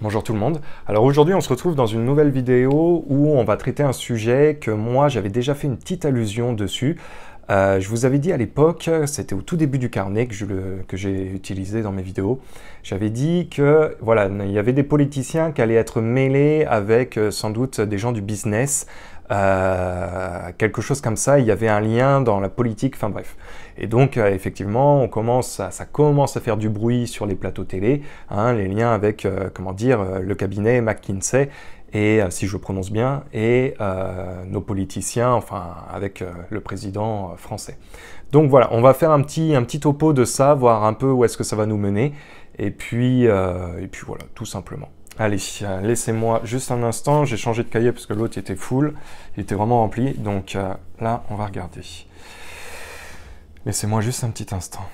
Bonjour tout le monde. Alors aujourd'hui on se retrouve dans une nouvelle vidéo où on va traiter un sujet que moi j'avais déjà fait une petite allusion dessus. Je vous avais dit à l'époque, c'était au tout début du carnet que j'ai utilisé dans mes vidéos, j'avais dit que voilà, il y avait des politiciens qui allaient être mêlés avec sans doute des gens du business, quelque chose comme ça, il y avait un lien dans la politique, enfin bref. Et donc effectivement, ça commence à faire du bruit sur les plateaux télé, hein, les liens avec, comment dire, le cabinet McKinsey, et si je prononce bien, et nos politiciens, enfin avec le président français. Donc voilà, on va faire un petit topo de ça, voir un peu où est-ce que ça va nous mener, et puis voilà, tout simplement. Allez, laissez-moi juste un instant, j'ai changé de cahier parce que l'autre était full, il était vraiment rempli, donc là, on va regarder. Laissez-moi juste un petit instant.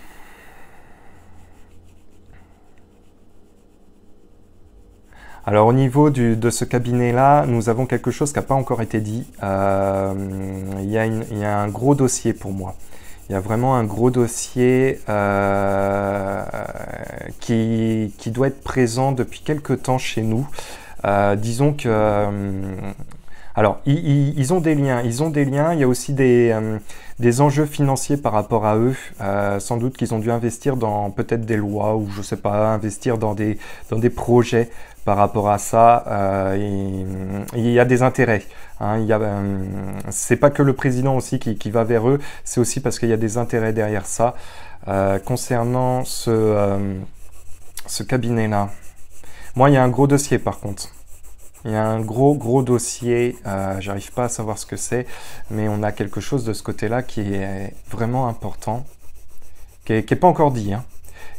Alors au niveau de ce cabinet-là, nous avons quelque chose qui n'a pas encore été dit. Il y a un gros dossier pour moi. Il y a vraiment un gros dossier qui doit être présent depuis quelque temps chez nous. Disons que... alors, ils ont des liens, il y a aussi des enjeux financiers par rapport à eux. Sans doute qu'ils ont dû investir dans peut-être des lois ou je sais pas, investir dans des projets par rapport à ça. Il y a des intérêts. Hein, c'est pas que le président aussi qui va vers eux, c'est aussi parce qu'il y a des intérêts derrière ça. Concernant ce cabinet-là, moi il y a un gros dossier par contre. Il y a un gros dossier, j'arrive pas à savoir ce que c'est, mais on a quelque chose de ce côté-là qui est vraiment important, qui est pas encore dit, hein,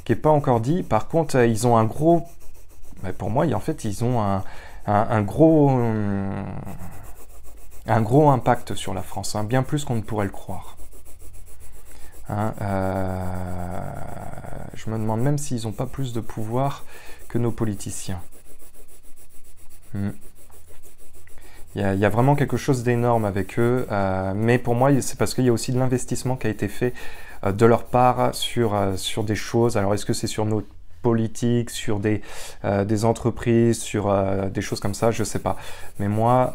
qui est pas encore dit. Par contre, ils ont un gros, pour moi, en fait, ils ont un gros impact sur la France, hein, bien plus qu'on ne pourrait le croire. Hein, je me demande même s'ils n'ont pas plus de pouvoir que nos politiciens. Il y a vraiment quelque chose d'énorme avec eux, mais pour moi c'est parce qu'il y a aussi de l'investissement qui a été fait de leur part sur des choses. Alors est-ce que c'est sur notre politique, sur des entreprises, sur des choses comme ça, je sais pas. Mais moi,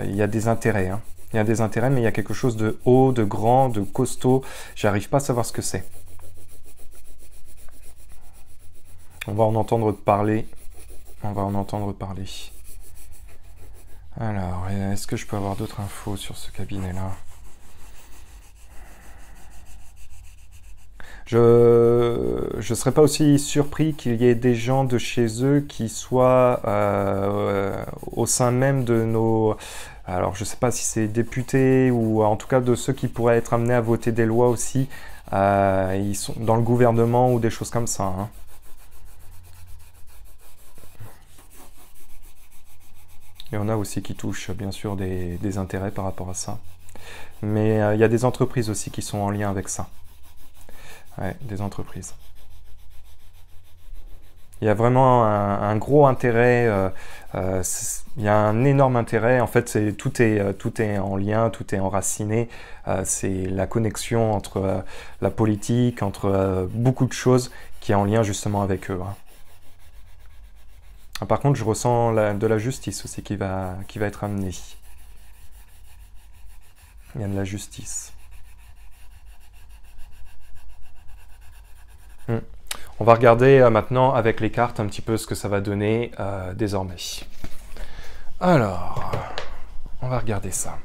il y a des intérêts, hein. Il y a des intérêts, mais il y a quelque chose de haut, de grand, de costaud. J'arrive pas à savoir ce que c'est. On va en entendre parler. On va en entendre parler. Alors, est-ce que je peux avoir d'autres infos sur ce cabinet-là? Je ne serais pas aussi surpris qu'il y ait des gens de chez eux qui soient au sein même de nos... Alors, je ne sais pas si c'est députés ou en tout cas de ceux qui pourraient être amenés à voter des lois aussi. Ils sont dans le gouvernement ou des choses comme ça, hein. Et on a aussi qui touchent bien sûr des intérêts par rapport à ça. Mais il y a des entreprises aussi qui sont en lien avec ça. Ouais, des entreprises. Il y a vraiment un gros intérêt, il y a un énorme intérêt, en fait tout est en lien, tout est enraciné, c'est la connexion entre la politique, entre beaucoup de choses qui est en lien justement avec eux, hein. Par contre, je ressens de la justice aussi qui va être amenée. Il y a de la justice. On va regarder maintenant avec les cartes un petit peu ce que ça va donner désormais. Alors, on va regarder ça.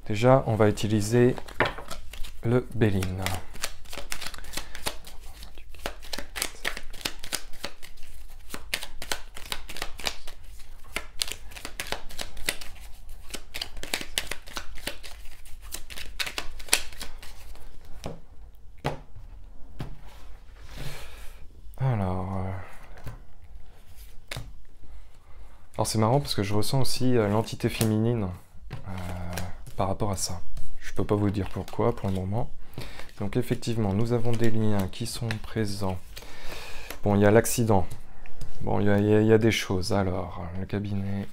Déjà, on va utiliser le Béline. Alors c'est marrant parce que je ressens aussi l'entité féminine par rapport à ça. Je peux pas vous dire pourquoi pour le moment. Donc effectivement, nous avons des liens qui sont présents. Bon, il y a l'accident. Bon, il y a des choses. Alors, le cabinet...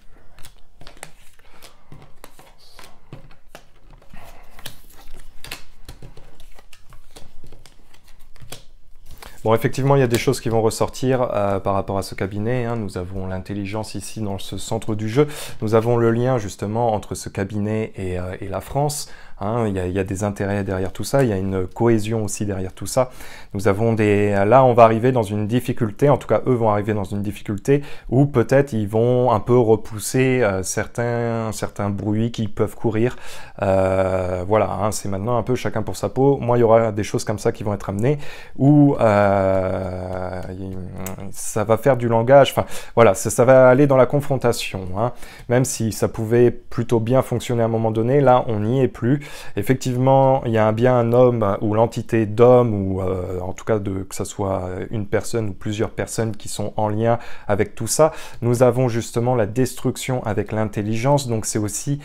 Bon, effectivement, il y a des choses qui vont ressortir par rapport à ce cabinet, hein. Nous avons l'intelligence ici dans ce centre du jeu. Nous avons le lien justement entre ce cabinet et la France. Hein. Il y a des intérêts derrière tout ça, il y a une cohésion aussi derrière tout ça. Nous avons des... Là, on va arriver dans une difficulté, en tout cas, eux vont arriver dans une difficulté où peut-être ils vont un peu repousser certains bruits qui peuvent courir. Voilà, hein, c'est maintenant un peu chacun pour sa peau. Moi, il y aura des choses comme ça qui vont être amenées où ça va faire du langage. Enfin, voilà, ça va aller dans la confrontation. Hein. Même si ça pouvait plutôt bien fonctionner à un moment donné, là, on n'y est plus. Effectivement, il y a bien un homme ou l'entité d'homme ou en tout cas que ce soit une personne ou plusieurs personnes qui sont en lien avec tout ça. Nous avons justement la destruction avec l'intelligence, donc c'est aussi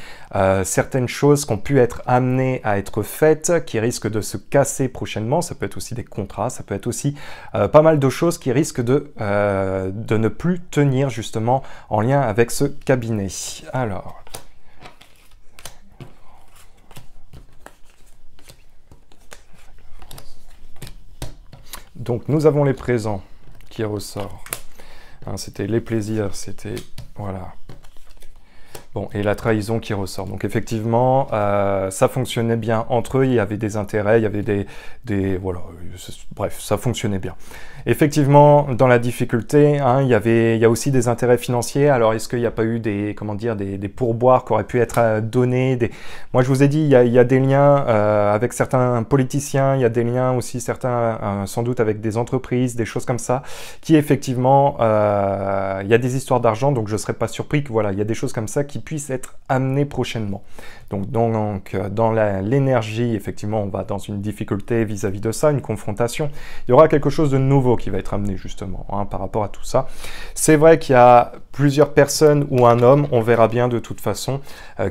certaines choses qui ont pu être amenées à être faites, qui risquent de se casser prochainement. Ça peut être aussi des contrats, ça peut être aussi pas mal de choses qui risquent de ne plus tenir justement en lien avec ce cabinet. Alors... Donc nous avons les présents qui ressortent. Hein, c'était les plaisirs, c'était... Voilà. Bon, et la trahison qui ressort. Donc effectivement, ça fonctionnait bien entre eux, il y avait des intérêts, il y avait voilà, bref, ça fonctionnait bien. Effectivement, dans la difficulté, hein, il y a aussi des intérêts financiers. Alors, est-ce qu'il n'y a pas eu des pourboires qui auraient pu être donnés Moi, je vous ai dit, il y a des liens avec certains politiciens, il y a des liens aussi, certains, sans doute, avec des entreprises, des choses comme ça, qui effectivement, il y a des histoires d'argent, donc je ne serais pas surpris que, voilà, il y a des choses comme ça qui puissent être amenées prochainement. Donc dans l'énergie, effectivement, on va dans une difficulté vis-à-vis de ça, une confrontation. Il y aura quelque chose de nouveau qui va être amené, justement, hein, par rapport à tout ça. C'est vrai qu'il y a plusieurs personnes ou un homme, on verra bien de toute façon,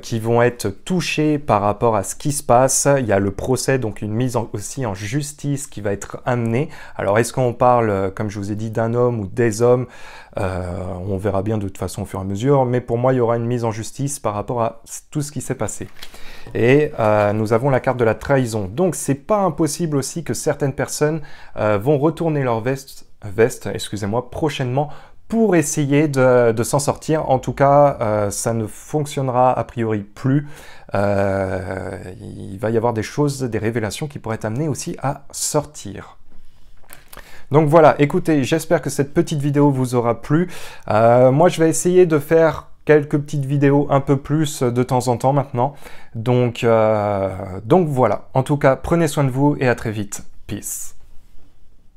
qui vont être touchés par rapport à ce qui se passe. Il y a le procès, donc une mise aussi en justice qui va être amenée. Alors, est-ce qu'on parle, comme je vous ai dit, d'un homme ou des hommes? On verra bien de toute façon au fur et à mesure, mais pour moi, il y aura une mise en justice par rapport à tout ce qui s'est passé. Et nous avons la carte de la trahison. Donc, c'est pas impossible aussi que certaines personnes vont retourner leur veste, excusez-moi, prochainement pour essayer de s'en sortir. En tout cas, ça ne fonctionnera a priori plus. Il va y avoir des choses, des révélations qui pourraient être amenées aussi à sortir. Donc voilà, écoutez, j'espère que cette petite vidéo vous aura plu. Moi, je vais essayer de faire quelques petites vidéos un peu plus de temps en temps maintenant. Donc voilà. En tout cas, prenez soin de vous et à très vite. Peace.